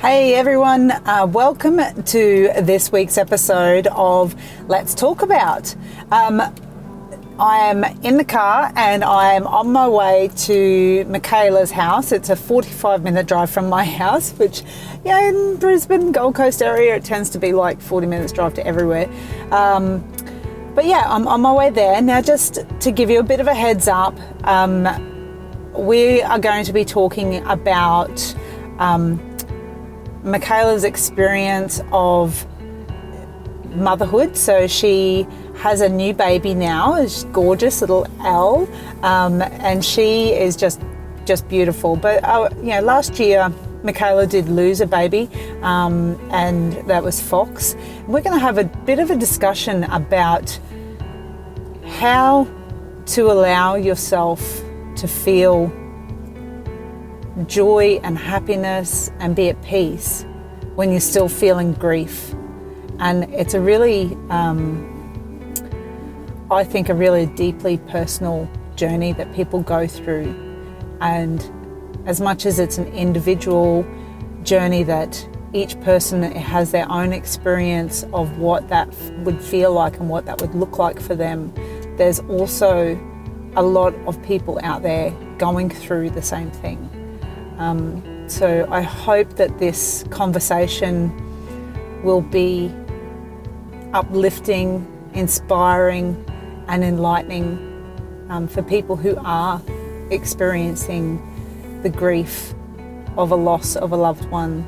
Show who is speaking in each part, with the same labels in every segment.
Speaker 1: Hey everyone, welcome to this week's episode of Let's Talk About. I am in the car and I am on my way to Mikhailla's house. It's a 45-minute drive from my house, which, in Brisbane, Gold Coast area, it tends to be like 40 minutes drive to everywhere. But I'm on my way there. Now, just to give you a bit of a heads up, we are going to be talking about Mikhailla's experience of motherhood. So she has a new baby now, a gorgeous little Elle, and she is just beautiful. But last year Mikhailla did lose a baby, and that was Fox. We're going to have a bit of a discussion about how to allow yourself to feel joy and happiness and be at peace when you're still feeling grief. And it's a really, I think, a really deeply personal journey that people go through. And as much as it's an individual journey, that each person has their own experience of what that would feel like and what that would look like for them, there's also a lot of people out there going through the same thing. So I hope that this conversation will be uplifting, inspiring and enlightening for people who are experiencing the grief of a loss of a loved one,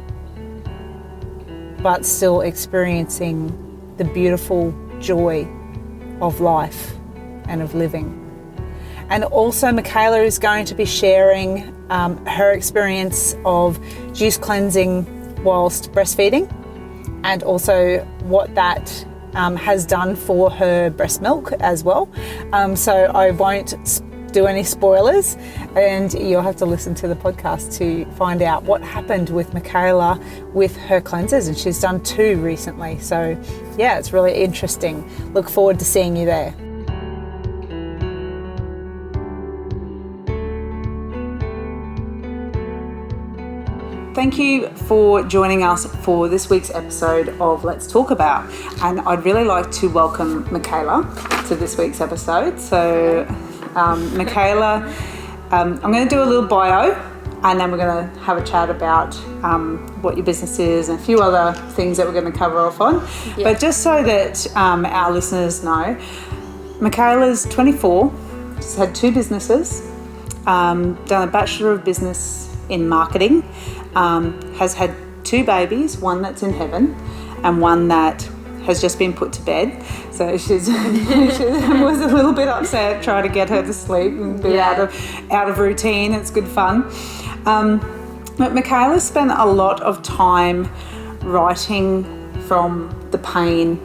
Speaker 1: but still experiencing the beautiful joy of life and of living. And also Mikhailla is going to be sharing her experience of juice cleansing whilst breastfeeding, and also what that has done for her breast milk as well. So I won't do any spoilers, and you'll have to listen to the podcast to find out what happened with Mikhailla with her cleansers, and she's done 2 recently. So yeah, it's really interesting. Look forward to seeing you there. Thank you for joining us for this week's episode of Let's Talk About. And I'd really like to welcome Mikhailla to this week's episode. So Mikhailla, I'm going to do a little bio, and then we're going to have a chat about what your business is and a few other things that we're going to cover off on. Yeah. But just so that our listeners know, Mikhailla's 24, she's had 2 businesses, done a Bachelor of Business in Marketing, has had 2 babies, one that's in heaven and one that has just been put to bed. So she was a little bit upset trying to get her to sleep and be out of routine. It's good fun. But Mikhailla spent a lot of time writing from the pain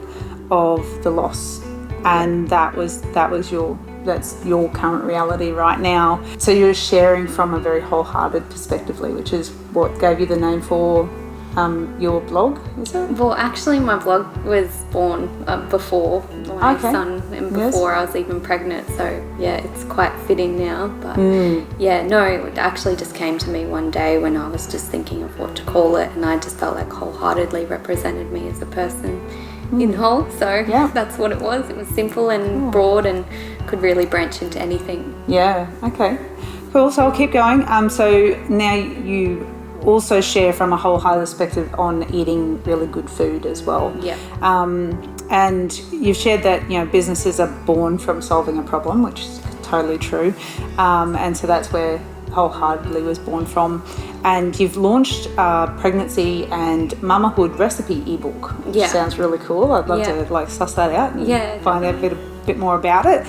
Speaker 1: of the loss, and that's your current reality right now. So you're sharing from a very wholehearted perspectively, which is what gave you the name for your blog, is it?
Speaker 2: Well, actually my blog was born before my son and before I was even pregnant, so yeah, it's quite fitting now. But it actually just came to me one day when I was just thinking of what to call it, and I just felt like Wholeheartedly represented me as a person in whole. So that's what it was. It was simple and broad and could really branch into anything. Yeah,
Speaker 1: okay. Cool, so I'll keep going. So now you also share from a wholehearted perspective on eating really good food as well.
Speaker 2: Yeah.
Speaker 1: And you've shared that, businesses are born from solving a problem, which is totally true. And so that's where Wholeheartedly was born from. And you've launched a pregnancy and mamahood recipe ebook, which sounds really cool. I'd love to suss that out and find out a bit more about it.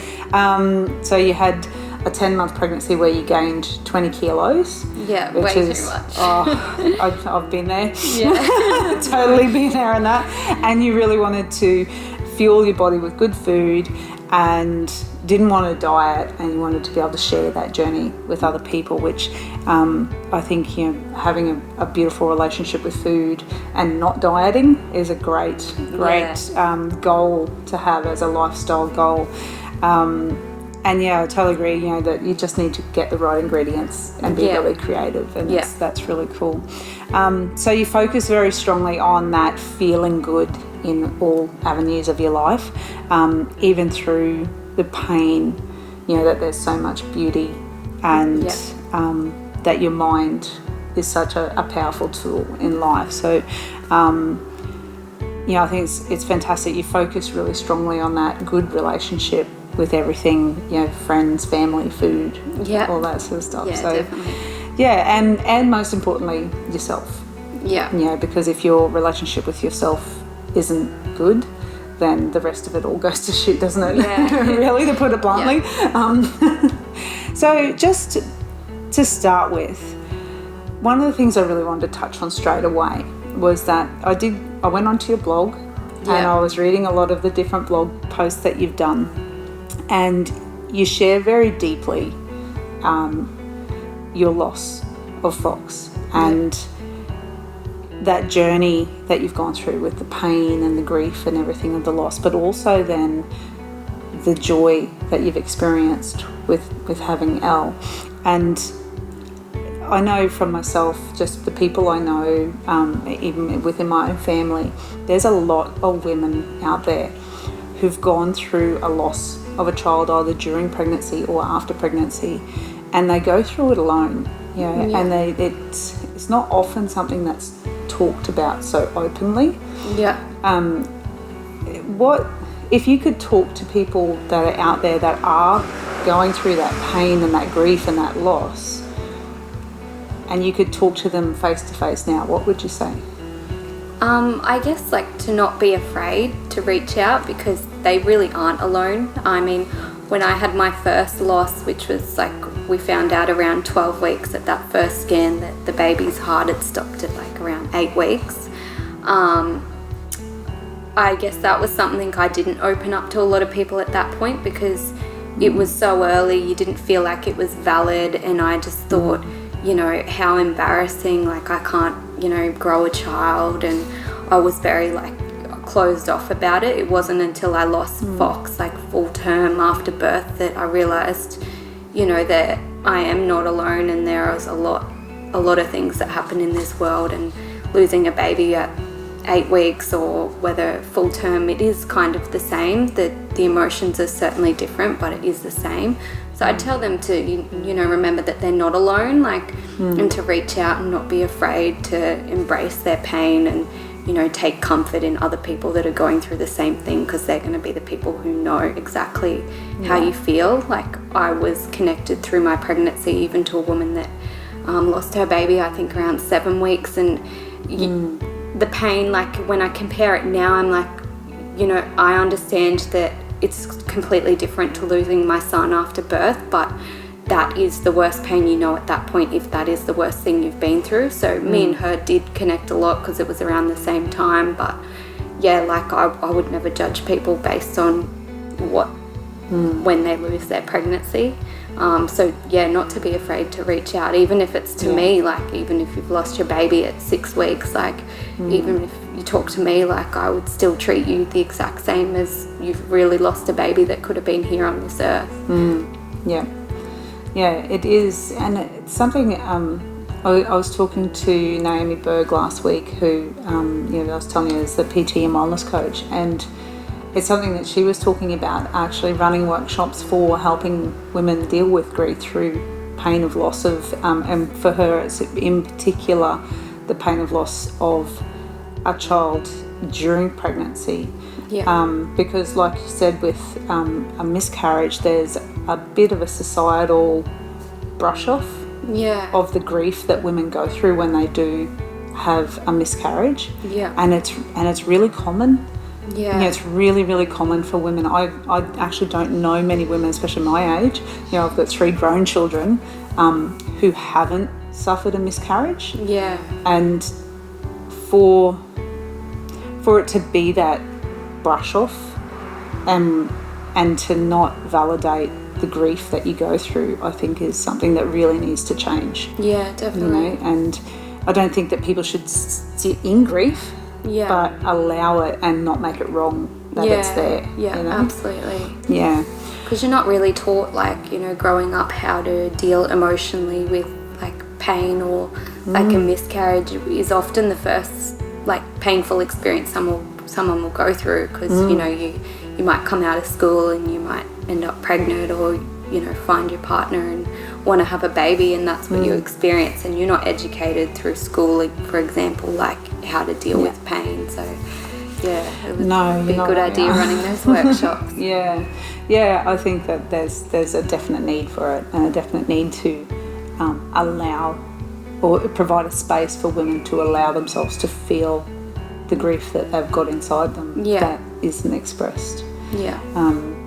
Speaker 1: So you had a 10-month pregnancy where you gained 20 kilos.
Speaker 2: Yeah, way too much.
Speaker 1: I've been there. Yeah. Totally been there on that. And you really wanted to fuel your body with good food and didn't want to diet, and you wanted to be able to share that journey with other people, which I think having a beautiful relationship with food and not dieting is a great goal to have as a lifestyle goal. And yeah, I totally agree, you know, that you just need to get the right ingredients and be really creative, and that's really cool. So you focus very strongly on that feeling good in all avenues of your life, even through the pain, you know, that there's so much beauty, and that your mind is such a powerful tool in life. So, you know, I think it's fantastic. You focus really strongly on that good relationship with everything, you know, friends, family, food, all that sort of stuff.
Speaker 2: Yeah,
Speaker 1: so
Speaker 2: definitely.
Speaker 1: yeah, and most importantly, yourself.
Speaker 2: Yeah.
Speaker 1: You know, because if your relationship with yourself isn't good, then the rest of it all goes to shit, doesn't it?
Speaker 2: Yeah.
Speaker 1: Really, to put it bluntly. So just to start with, one of the things I really wanted to touch on straight away was that I went onto your blog, and I was reading a lot of the different blog posts that you've done, and you share very deeply your loss of Fox and that journey that you've gone through with the pain and the grief and everything of the loss, but also then the joy that you've experienced with having Elle. And I know from myself, just the people I know, even within my own family, there's a lot of women out there who've gone through a loss of a child either during pregnancy or after pregnancy, and they go through it alone, you know, and it's not often something that's talked about so openly. What if you could talk to people that are out there that are going through that pain and that grief and that loss, and you could talk to them face to face now, what would you say?
Speaker 2: I guess like to not be afraid to reach out, because they really aren't alone. I mean, when I had my first loss, which was like, we found out around 12 weeks at that first scan that the baby's heart had stopped at like around 8 weeks. I guess that was something I didn't open up to a lot of people at that point, because it was so early, you didn't feel like it was valid, and I just thought, you know, how embarrassing, like I can't, you know, grow a child, and I was very like closed off about it. It wasn't until I lost Fox like full term after birth that I realised, you know, that I am not alone, and there is a lot of things that happen in this world, and losing a baby at 8 weeks or whether full term, it is kind of the same. The emotions are certainly different, but it is the same. So I'd tell them to, you know, remember that they're not alone, like, and to reach out and not be afraid to embrace their pain, and, you know, take comfort in other people that are going through the same thing, because they're going to be the people who know exactly how you feel. Like, I was connected through my pregnancy even to a woman that lost her baby, I think around 7 weeks, and the pain, like when I compare it now, I'm like, you know, I understand that it's completely different to losing my son after birth, but that is the worst pain, you know, at that point, if that is the worst thing you've been through. So me and her did connect a lot because it was around the same time. But yeah, like I would never judge people based on when they lose their pregnancy. So yeah, not to be afraid to reach out, even if it's to me, like even if you've lost your baby at 6 weeks, like even if you talk to me, like I would still treat you the exact same as you've really lost a baby that could have been here on this earth.
Speaker 1: Yeah, it is, and it's something. I was talking to Naomi Berg last week, who you know, I was telling you is the PT and wellness coach, and it's something that she was talking about, actually running workshops for helping women deal with grief through pain of loss of, and for her it's in particular the pain of loss of a child during pregnancy. Because like you said, with a miscarriage, there's a bit of a societal brush off of the grief that women go through when they do have a miscarriage. And it's really common. You know, it's really, really common for women. I actually don't know many women, especially my age. You know, I've got 3 grown children who haven't suffered a miscarriage. And for it to be that brush off and to not validate the grief that you go through, I think is something that really needs to change.
Speaker 2: Definitely.
Speaker 1: You know, and I don't think that people should sit in grief.
Speaker 2: Yeah.
Speaker 1: but allow it and not make it wrong that it's there.
Speaker 2: Yeah,
Speaker 1: you know?
Speaker 2: absolutely.
Speaker 1: Yeah.
Speaker 2: Because you're not really taught, like, you know, growing up how to deal emotionally with, like, pain or, like, a miscarriage is often the first, like, painful experience someone will go through because, you know, you might come out of school and you might end up pregnant or, you know, find your partner and want to have a baby, and that's what you experience, and you're not educated through school, like, for example, like how to deal with pain. So yeah, it would be a good idea running those workshops.
Speaker 1: Yeah, I think that there's a definite need for it, and a definite need to allow or provide a space for women to allow themselves to feel the grief that they've got inside them that isn't expressed.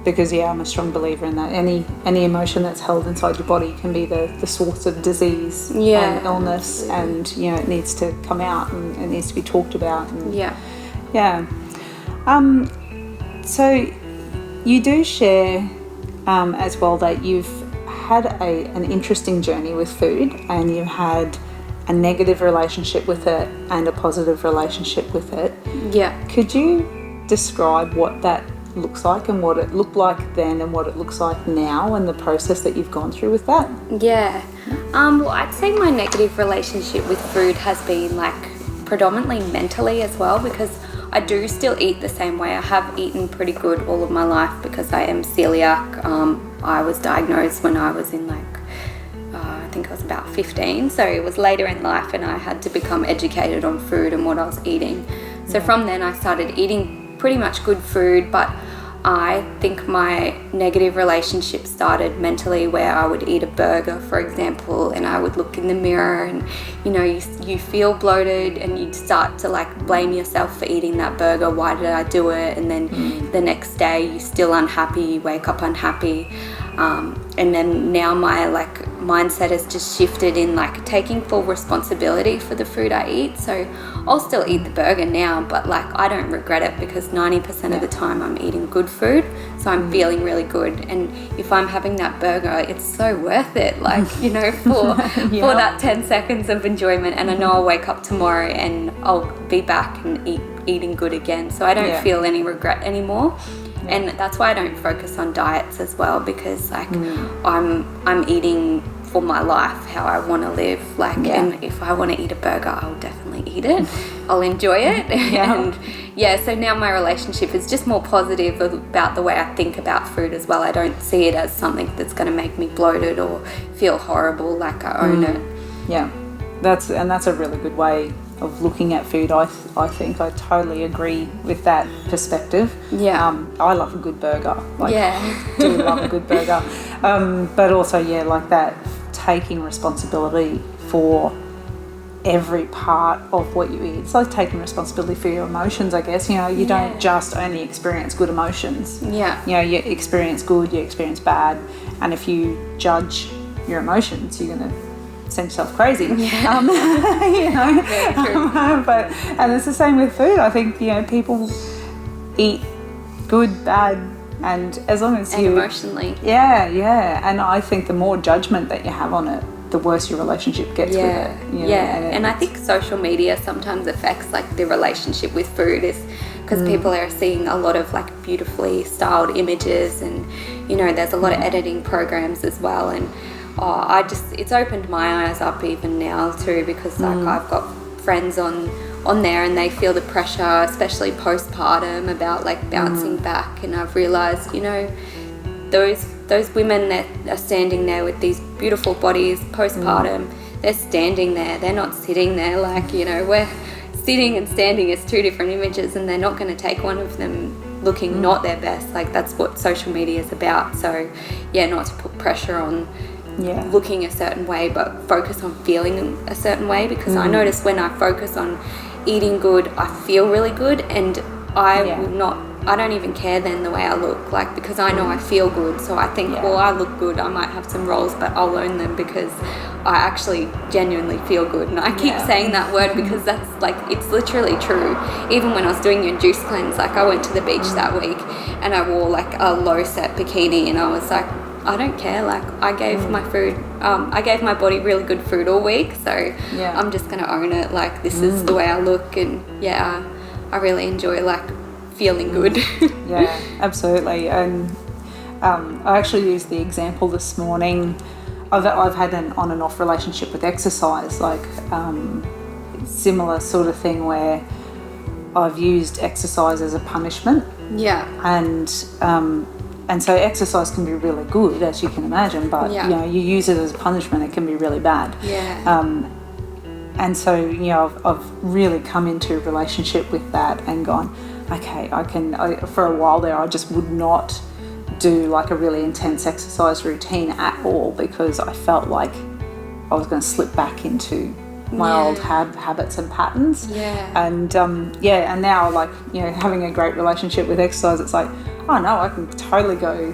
Speaker 1: Because I'm a strong believer in that. Any emotion that's held inside your body can be the source of disease and illness, and you know, it needs to come out and it needs to be talked about. And, so you do share as well that you've had an interesting journey with food, and you've had a negative relationship with it and a positive relationship with it. Could you describe what that looks like and what it looked like then and what it looks like now, and the process that you've gone through with that?
Speaker 2: Well, I'd say my negative relationship with food has been, like, predominantly mentally as well, because I do still eat the same way. I have eaten pretty good all of my life because I am celiac. I was diagnosed when I was in, like, I think I was about 15, so it was later in life, and I had to become educated on food and what I was eating. So from then I started eating pretty much good food, but I think my negative relationship started mentally, where I would eat a burger, for example, and I would look in the mirror and, you know, you feel bloated and you'd start to, like, blame yourself for eating that burger. Why did I do it? And then the next day you're still unhappy, you wake up unhappy. And then now my, like, mindset has just shifted in, like, taking full responsibility for the food I eat. So I'll still eat the burger now, but, like, I don't regret it because 90% of the time I'm eating good food, so I'm feeling really good. And if I'm having that burger, it's so worth it, like, you know, for that 10 seconds of enjoyment. And I know I'll wake up tomorrow and I'll be back and eating good again. So I don't feel any regret anymore. And that's why I don't focus on diets as well, because, like, I'm eating for my life, how I want to live, like, and if I want to eat a burger, I'll definitely eat it. I'll enjoy it. And so now my relationship is just more positive about the way I think about food as well. I don't see it as something that's going to make me bloated or feel horrible. Like, I own it.
Speaker 1: That's a really good way of looking at food. I think I totally agree with that perspective. I love a good burger. Like, do love a good burger. But also, like that, taking responsibility for every part of what you eat. It's like taking responsibility for your emotions, I guess. You know, you don't just only experience good emotions. You know, you experience good, you experience bad, and if you judge your emotions, you're going to send yourself crazy. You know.
Speaker 2: Very true.
Speaker 1: And it's the same with food. I think, you know, people eat good, bad, and as long as you
Speaker 2: emotionally.
Speaker 1: And I think the more judgment that you have on it, the worse your relationship gets with it. You know?
Speaker 2: And I think social media sometimes affects, like, the relationship with food, is because people are seeing a lot of, like, beautifully styled images, and, you know, there's a lot of editing programs as well, and it's opened my eyes up even now too, because, like, I've got friends on there and they feel the pressure, especially postpartum, about, like, bouncing back, and I've realised, you know, those women that are standing there with these beautiful bodies postpartum, they're standing there, they're not sitting there. Like, you know, we're sitting and standing is two different images, and they're not going to take one of them looking not their best. Like, that's what social media is about. So not to put pressure on looking a certain way, but focus on feeling a certain way, because I notice when I focus on eating good, I feel really good, and I don't even care then the way I look, like, because I know I feel good. So I think, well, I look good, I might have some rolls, but I'll own them because I actually genuinely feel good. And I keep saying that word because that's, like, it's literally true. Even when I was doing your juice cleanse, like, I went to the beach that week and I wore, like, a low set bikini, and I was like, I don't care, like, I gave my food, I gave my body really good food all week, so I'm just going to own it, like, this is the way I look. And I really enjoy like feeling good.
Speaker 1: Yeah, absolutely. And I actually used the example this morning. I've had an on and off relationship with exercise, like similar sort of thing where I've used exercise as a punishment.
Speaker 2: Yeah.
Speaker 1: And so exercise can be really good, as you can imagine, but
Speaker 2: Yeah.
Speaker 1: you know, you use it as a punishment, it can be really bad.
Speaker 2: Yeah.
Speaker 1: And so, you know, I've really come into a relationship with that and gone, okay, for a while there, I just would not do like a really intense exercise routine at all because I felt like I was going to slip back into my old habits and patterns.
Speaker 2: Yeah.
Speaker 1: And and now, like, you know, having a great relationship with exercise, it's like, oh no, I can totally go,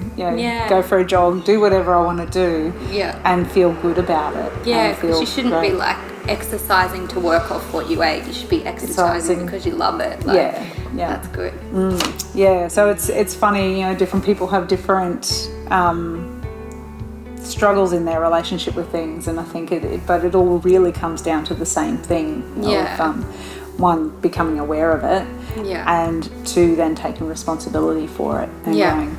Speaker 1: go for a jog, do whatever I want to do, and feel good about it.
Speaker 2: Yeah, because you shouldn't be like exercising to work off what you ate. You should be exercising because you love it. Like,
Speaker 1: yeah,
Speaker 2: that's good.
Speaker 1: Yeah, so it's funny, you know, different people have different struggles in their relationship with things, and I think it all really comes down to the same thing of one, becoming aware of it, and two, then taking responsibility for it and going,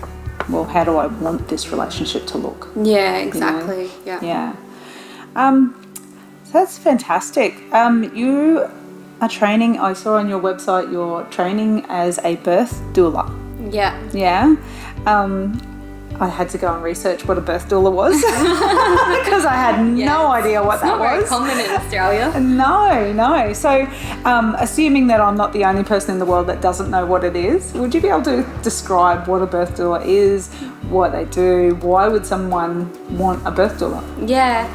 Speaker 1: well, how do I want this relationship to look?
Speaker 2: Yeah, exactly.
Speaker 1: You know? So that's fantastic. You are training, I saw on your website, you're training as a birth doula. Yeah. I had to go and research what a birth doula was because I had no idea what that was.
Speaker 2: It's not very common in Australia.
Speaker 1: No. So, assuming that I'm not the only person in the world that doesn't know what it is, would you be able to describe what a birth doula is, what they do? Why would someone want a birth doula?
Speaker 2: Yeah.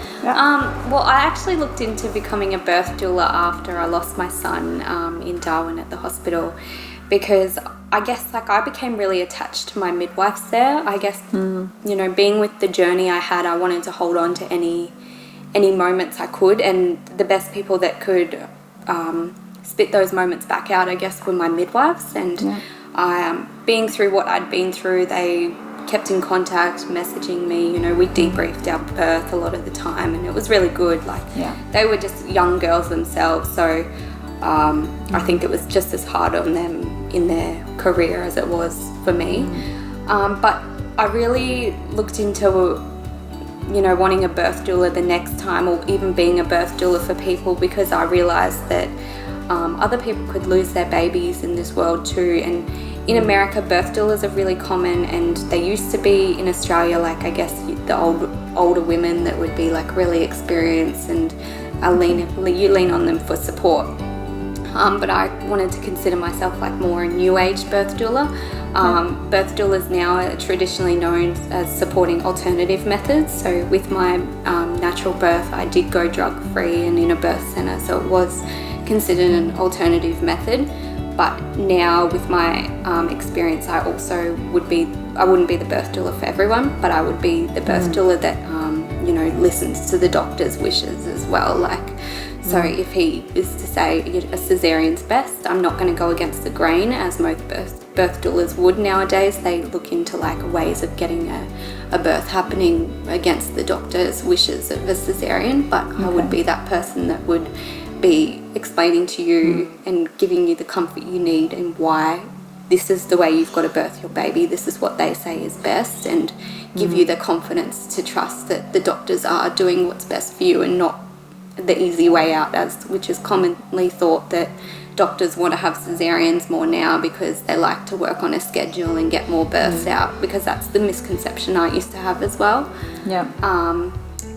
Speaker 2: Well, I actually looked into becoming a birth doula after I lost my son in Darwin at the hospital, because I guess like I became really attached to my midwives there. I guess, you know, being with the journey I had, I wanted to hold on to any moments I could, and the best people that could spit those moments back out, I guess, were my midwives. And being through what I'd been through, they kept in contact, messaging me. You know, we debriefed our birth a lot of the time, and it was really good. Like, they were just young girls themselves, so I think it was just as hard on them in their career as it was for me. But I really looked into, you know, wanting a birth doula the next time, or even being a birth doula for people, because I realised that other people could lose their babies in this world too. And in America, birth doulas are really common, and they used to be in Australia, like, I guess the older women that would be like really experienced, and you lean on them for support. But I wanted to consider myself like more a new age birth doula. Birth doulas now are traditionally known as supporting alternative methods. So with my natural birth, I did go drug free and in a birth centre, so it was considered an alternative method. But now with my experience, I wouldn't be the birth doula for everyone, but I would be the birth doula that you know, listens to the doctor's wishes as well. Like, so if he is to say a cesarean's best, I'm not going to go against the grain as most birth doulas would nowadays. They look into like ways of getting a birth happening against the doctor's wishes of a cesarean, but I would be that person that would be explaining to you and giving you the comfort you need, and why this is the way you've got to birth your baby, this is what they say is best, and give you the confidence to trust that the doctors are doing what's best for you and not the easy way out, which is commonly thought that doctors want to have cesareans more now because they like to work on a schedule and get more births out, because that's the misconception I used to have as well.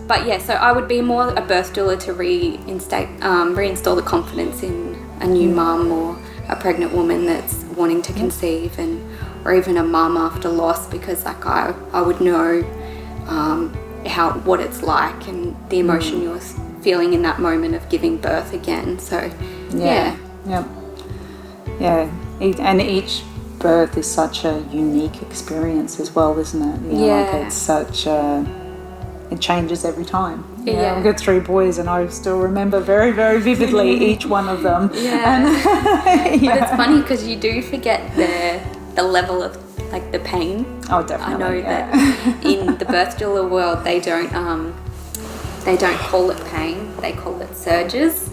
Speaker 2: But yeah, so I would be more a birth doula to reinstall the confidence in a new mum or a pregnant woman that's wanting to conceive, or even a mum after loss, because like I would know what it's like and the emotion you're feeling in that moment of giving birth again. So
Speaker 1: and each birth is such a unique experience as well, isn't it? You know, like it's such it changes every time. I've got 3 boys, and I still remember very, very vividly each one of them.
Speaker 2: But it's funny because you do forget the level of like the pain.
Speaker 1: Oh, definitely.
Speaker 2: I know that in the birth doula world, they don't call it pain. They call it surges.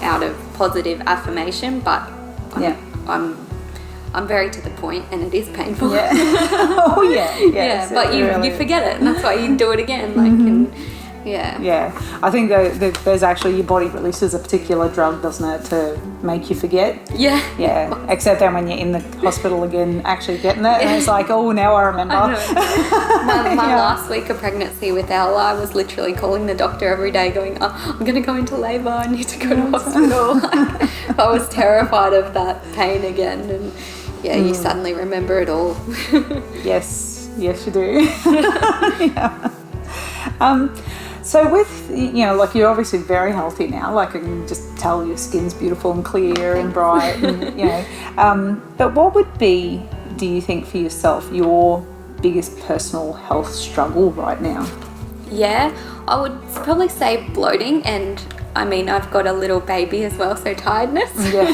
Speaker 2: Out of positive affirmation, but I'm very to the point, and it is painful.
Speaker 1: Yeah. Oh yeah. Yes,
Speaker 2: but you forget it, and that's why you do it again. Like, and
Speaker 1: yeah. I think that there's actually, your body releases a particular drug, doesn't it, to make you forget. Yeah. Except then when you're in the hospital again, actually getting it, and it's like, oh, now I remember.
Speaker 2: I know. My last week of pregnancy with Ella, I was literally calling the doctor every day, going, "Oh, I'm going to go into labour. I need to go to hospital." I was terrified of that pain again, and you suddenly remember it all.
Speaker 1: Yes, you do. So with, like, you're obviously very healthy now, like I can just tell your skin's beautiful and clear and bright, and, but what would be, do you think, for yourself, your biggest personal health struggle right now?
Speaker 2: Yeah, I would probably say bloating, and I mean, I've got a little baby as well, so tiredness. Yeah.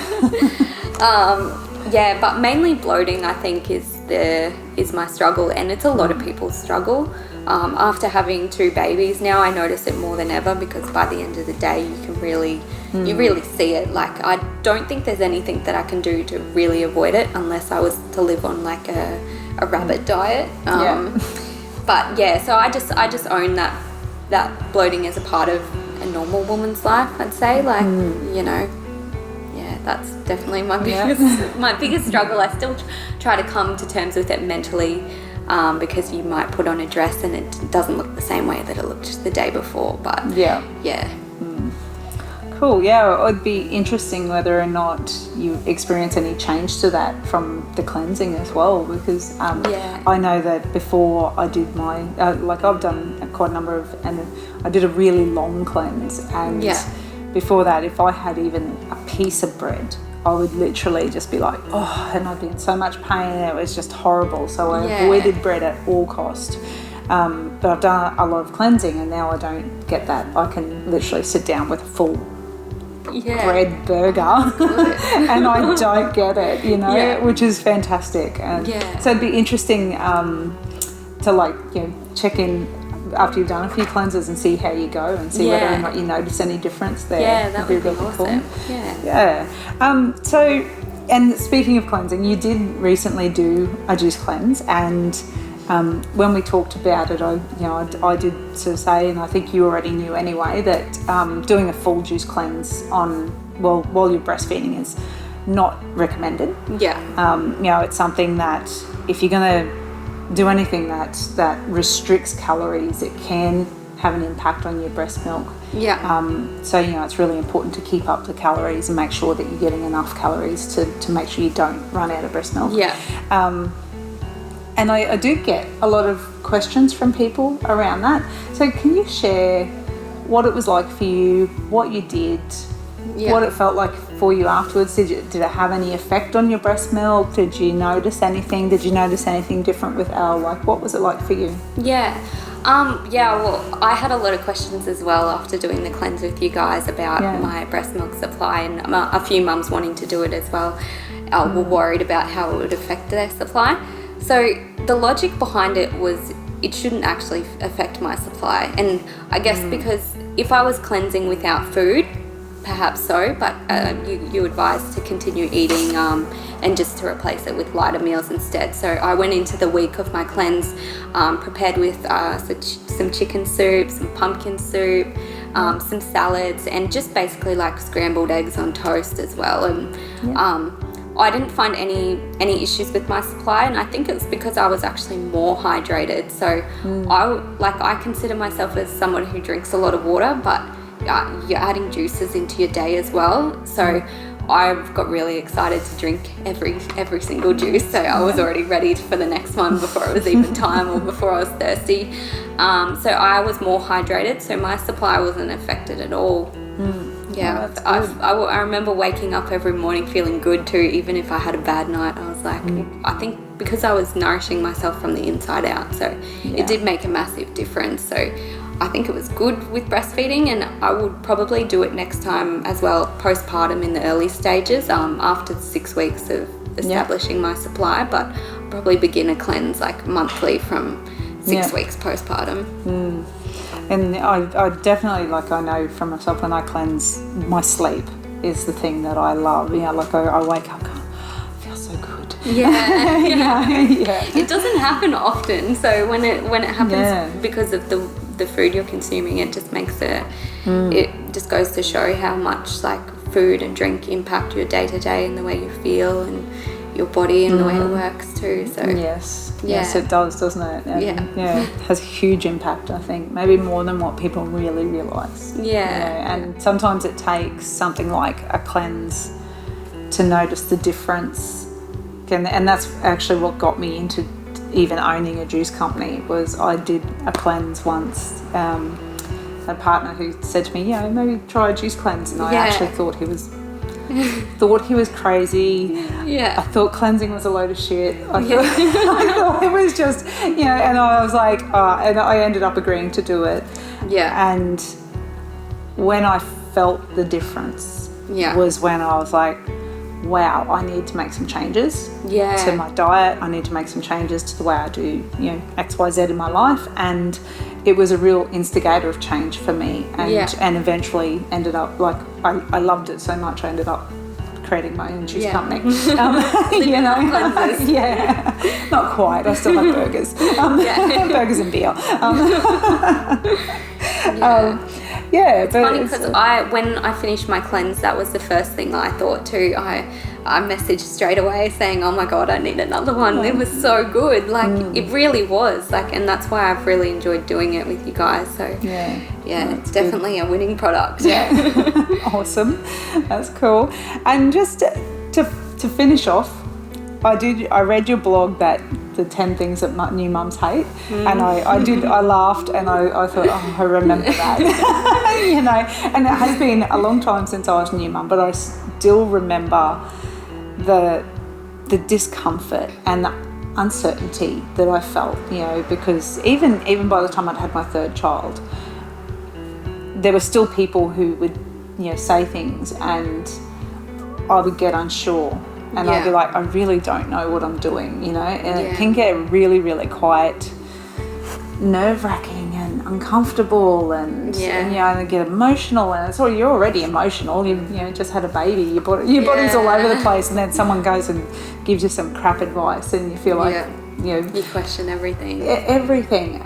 Speaker 2: But mainly bloating, I think, is my struggle, and it's a lot of people's struggle. After having 2 babies now, I notice it more than ever, because by the end of the day you can really see it. Like, I don't think there's anything that I can do to really avoid it, unless I was to live on like a rabbit diet. But yeah, so I just own that bloating as a part of a normal woman's life, I'd say. Like, that's definitely my biggest struggle. I still try to come to terms with it mentally, because you might put on a dress and it doesn't look the same way that it looked the day before. But
Speaker 1: Cool. Yeah, it would be interesting whether or not you experience any change to that from the cleansing as well, because I know that before I did my I've done quite a number of, and I did a really long cleanse, and before that, if I had even a piece of bread, I would literally just be like, oh, and I'd be in so much pain, and it was just horrible. So I avoided bread at all cost. But I've done a lot of cleansing, and now I don't get that. I can literally sit down with a full bread burger and I don't get it, which is fantastic. And so it'd be interesting to check in after you've done a few cleanses and see how you go, and see whether or not you notice any difference there.
Speaker 2: Yeah, that would be really awesome.
Speaker 1: Cool. So, and speaking of cleansing, you did recently do a juice cleanse, and when we talked about it, I did sort of say, and I think you already knew anyway, that doing a full juice cleanse while you're breastfeeding is not recommended. It's something that if you're going to do anything that restricts calories, it can have an impact on your breast milk. So it's really important to keep up the calories and make sure that you're getting enough calories to make sure you don't run out of breast milk. And I do get a lot of questions from people around that. So can you share what it was like for you, what you did, what it felt like for you afterwards? Did it have any effect on your breast milk? Did you notice anything? Did you notice anything different with Elle? Like, what was it like for you?
Speaker 2: Well, I had a lot of questions as well after doing the cleanse with you guys about my breast milk supply, and a few mums wanting to do it as well were worried about how it would affect their supply. So the logic behind it was it shouldn't actually affect my supply, and I guess because if I was cleansing without food, perhaps so, but you advised to continue eating and just to replace it with lighter meals instead. So I went into the week of my cleanse prepared with some chicken soup, some pumpkin soup, some salads, and just basically like scrambled eggs on toast as well. And I didn't find any issues with my supply, and I think it's because I was actually more hydrated. So I consider myself as someone who drinks a lot of water, but you're adding juices into your day as well. So I've got really excited to drink every single juice. So I was already ready for the next one before it was even time or before I was thirsty. So I was more hydrated, so my supply wasn't affected at all. I remember waking up every morning feeling good too, even if I had a bad night. I was like, I think because I was nourishing myself from the inside out, so it did make a massive difference. So I think it was good with breastfeeding, and I would probably do it next time as well, postpartum in the early stages, after 6 weeks of establishing my supply, but probably begin a cleanse like monthly from 6 weeks postpartum.
Speaker 1: And I definitely, I know from myself, when I cleanse, my sleep is the thing that I love. Like I wake up going, I feel so good.
Speaker 2: Yeah.
Speaker 1: Yeah.
Speaker 2: It doesn't happen often. So when it happens because of the food you're consuming, it just makes it just goes to show how much like food and drink impact your day to day and the way you feel and your body and the way it works too. So
Speaker 1: yes, it does, doesn't it? And, it has a huge impact, I think, maybe more than what people really realise. And sometimes it takes something like a cleanse to notice the difference, and that's actually what got me into even owning a juice company. Was I did a cleanse once. A partner who said to me, maybe try a juice cleanse, and I actually thought he was crazy. I thought cleansing was a load of shit. I thought it was just, and I was like, and I ended up agreeing to do it. And when I felt the difference was when I was like, wow, I need to make some changes to my diet. I need to make some changes to the way I do, X, Y, Z in my life. And it was a real instigator of change for me, and eventually ended up, like, I loved it so much I ended up creating my own juice company. Not quite. I still have burgers. Burgers and beer.
Speaker 2: It's funny because when I finished my cleanse, that was the first thing I thought too. I messaged straight away saying, oh my God, I need another one. It was so good. Like, it really was. Like, and that's why I've really enjoyed doing it with you guys. So it's definitely a winning product.
Speaker 1: Awesome. That's cool. And just to finish off, I read your blog that the 10 things that new mums hate, and I laughed, and I thought, I remember that. And it has been a long time since I was a new mum, but I still remember the discomfort and the uncertainty that I felt, because even by the time I'd had my third child, there were still people who would, say things, and I would get unsure. And I'd be like, I really don't know what I'm doing, and it can get really, really quite nerve-wracking and uncomfortable, and and get emotional, and you're already emotional. You just had a baby, your body's all over the place, and then someone goes and gives you some crap advice, and you feel like
Speaker 2: you question everything.
Speaker 1: Everything.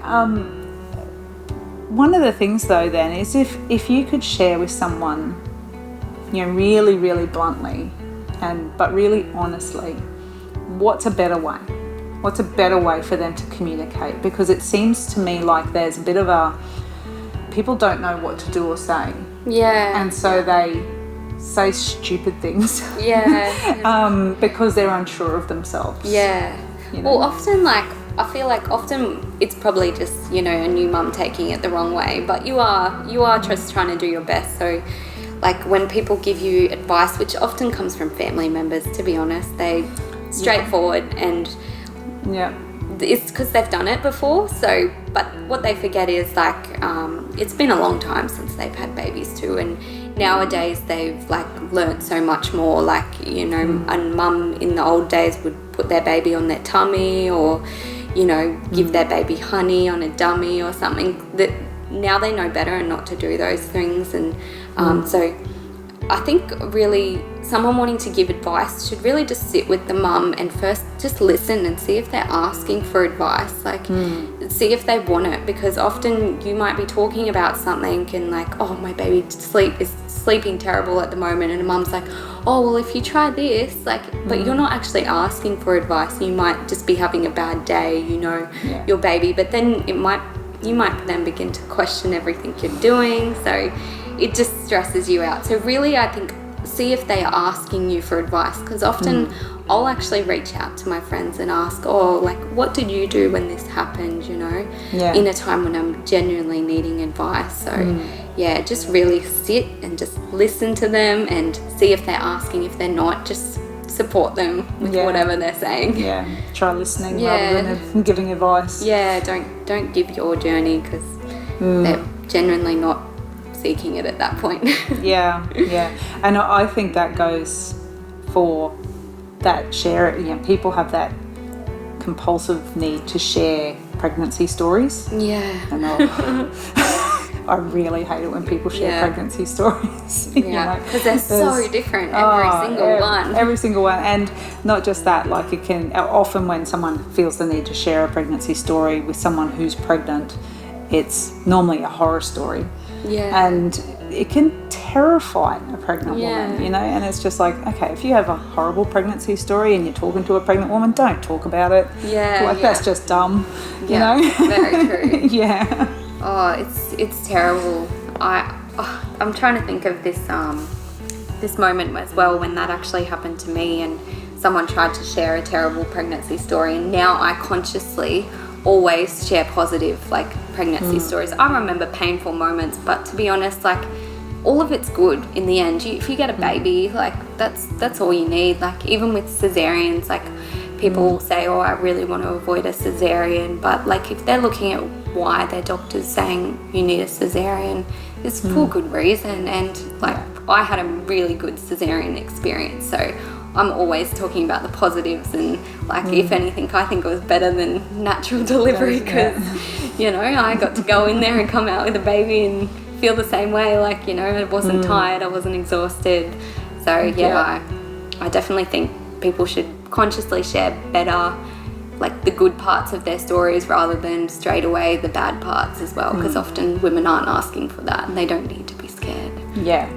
Speaker 1: One of the things though then is if you could share with someone, really, really bluntly, but really honestly, what's a better way? What's a better way for them to communicate? Because it seems to me like there's a bit of people don't know what to do or say. And so they say stupid things. Because they're unsure of themselves.
Speaker 2: Well, often, I feel like often it's probably just, a new mum taking it the wrong way, but you are just trying to do your best. So, like, when people give you advice, which often comes from family members, to be honest, they straightforward and it's because they've done it before. So, but what they forget is it's been a long time since they've had babies too, and nowadays they've learnt so much more. A mum in the old days would put their baby on their tummy, or give their baby honey on a dummy or something. That now they know better and not to do those things, and so I think really someone wanting to give advice should really just sit with the mum and first just listen and see if they're asking for advice, see if they want it, because often you might be talking about something and my baby is sleeping terrible at the moment, and a mum's like, oh well, if you try this, but you're not actually asking for advice. You might just be having a bad day, your baby, but then you might then begin to question everything you're doing, so it just stresses you out. So really, I think, see if they are asking you for advice, because often I'll actually reach out to my friends and ask, what did you do when this happened, in a time when I'm genuinely needing advice. So just really sit and just listen to them and see if they're asking. If they're not, just support them with whatever they're saying.
Speaker 1: Try listening rather than giving advice.
Speaker 2: Don't give your journey, because they're genuinely not seeking it at that point. And I think that goes for that share. People have that compulsive need to share pregnancy stories. And
Speaker 1: I really hate it when people share pregnancy stories.
Speaker 2: Because they're so different, every
Speaker 1: single one. And not just that, like it can, often when someone feels the need to share a pregnancy story with someone who's pregnant, it's normally a horror story.
Speaker 2: Yeah.
Speaker 1: And it can terrify a pregnant woman, and it's just like, okay, if you have a horrible pregnancy story and you're talking to a pregnant woman, don't talk about it. That's just dumb, you know?
Speaker 2: Very true.
Speaker 1: Yeah.
Speaker 2: Oh, it's terrible. I'm trying to think of this moment as well when that actually happened to me, and someone tried to share a terrible pregnancy story, and now I consciously always share positive like pregnancy stories. I remember painful moments, but to be honest, like all of it's good in the end. If you get a baby, like that's all you need. Like even with cesareans, like people will say, oh, I really want to avoid a cesarean, but like if they're looking at why their doctor's saying you need a cesarean, it's for good reason. And like I had a really good cesarean experience, so I'm always talking about the positives, and like if anything, I think it was better than natural delivery because I got to go in there and come out with a baby and feel the same way. Like I wasn't tired, I wasn't exhausted. So I definitely think people should consciously share better, like the good parts of their stories rather than straight away the bad parts as well, because often women aren't asking for that and they don't need to be scared.
Speaker 1: Yeah,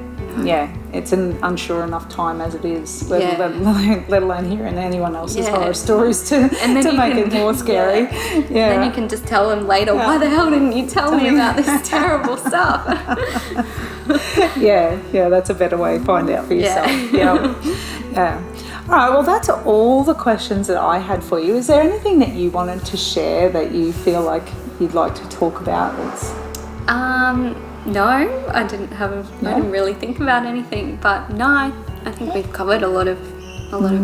Speaker 1: it's an unsure enough time as it is, let alone hearing anyone else's horror stories to make it more scary.
Speaker 2: Then you can just tell them later, why the hell didn't you tell me about this terrible stuff?
Speaker 1: yeah, that's a better way to find out for yourself. Yeah. All right, well, that's all the questions that I had for you. Is there anything that you wanted to share that you feel like you'd like to talk about?
Speaker 2: No, I didn't really think about anything, but no, I think we've covered a lot of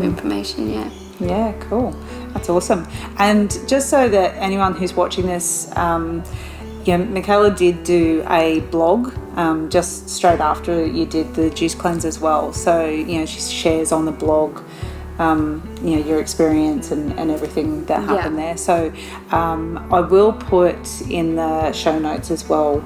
Speaker 2: information.
Speaker 1: Yeah, cool. That's awesome. And just so that anyone who's watching this, Mikhailla did do a blog just straight after you did the juice cleanse as well. So she shares on the blog your experience and everything that happened there. So I will put in the show notes as well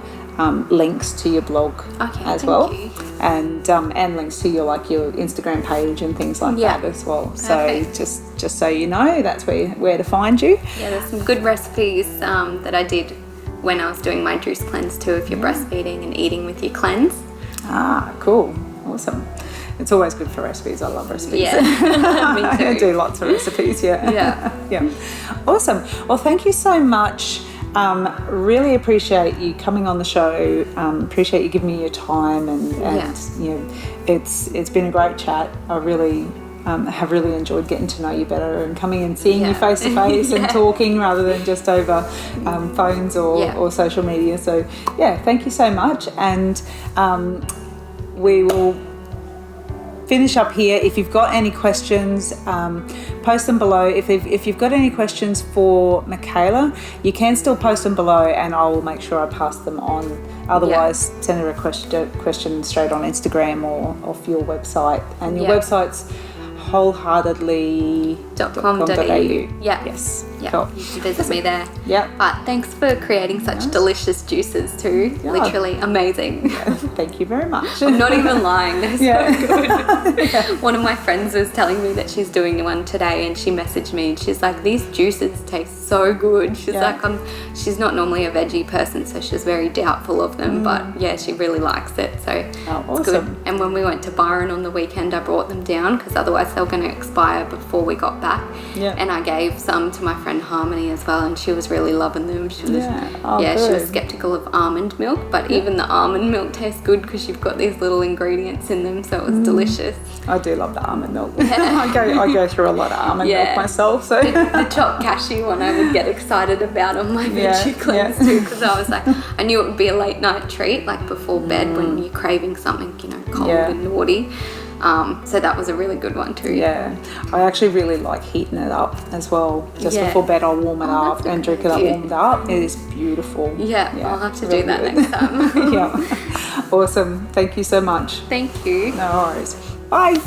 Speaker 1: links to your blog as well, and links to your Instagram page and things like that as well. Perfect. So just so you know, that's where to find you.
Speaker 2: Yeah, there's some good recipes that I did when I was doing my juice cleanse too, if you're breastfeeding and eating with your cleanse.
Speaker 1: Cool, awesome. It's always good for recipes. I love recipes.
Speaker 2: Yeah, me too.
Speaker 1: I do lots of recipes. Yeah. Awesome. Well, thank you so much. Really appreciate you coming on the show. Appreciate you giving me your time, and it's been a great chat. I really have really enjoyed getting to know you better and coming and seeing you face to face and talking rather than just over phones or social media. So thank you so much, and we will finish up here. If you've got any questions, post them below. If you've got any questions for Mikhailla, you can still post them below and I will make sure I pass them on. Otherwise, send her a question straight on Instagram or off your website. And your website's wholeheartedly.com.au.
Speaker 2: Yes.
Speaker 1: Cool.
Speaker 2: You can visit me there.
Speaker 1: But
Speaker 2: thanks for creating such delicious juices too. Literally amazing.
Speaker 1: Thank you very much.
Speaker 2: I'm not even lying. They're so good. One of my friends was telling me that she's doing one today, and she messaged me and she's like, these juices taste so good. She's like, she's not normally a veggie person, so she's very doubtful of them, but she really likes it, so it's good. And when we went to Byron on the weekend, I brought them down because otherwise they were going to expire before we got back. And I gave some to my friend Harmony as well, and she was really loving them. She was she was skeptical of almond milk, but even the almond milk tastes good because you've got these little ingredients in them, so it was delicious.
Speaker 1: I do love the almond milk. I go through a lot of almond milk myself. So
Speaker 2: the chopped cashew one I would get excited about on my veggie cleanse too, because I was like, I knew it would be a late night treat, like before bed when you're craving something, cold and naughty. So that was a really good one too.
Speaker 1: I actually really like heating it up as well. Just before bed I'll warm it up and drink it up warmed up. It is beautiful.
Speaker 2: I'll have to do that next time.
Speaker 1: Awesome. Thank you so much.
Speaker 2: Thank you.
Speaker 1: No worries. Bye.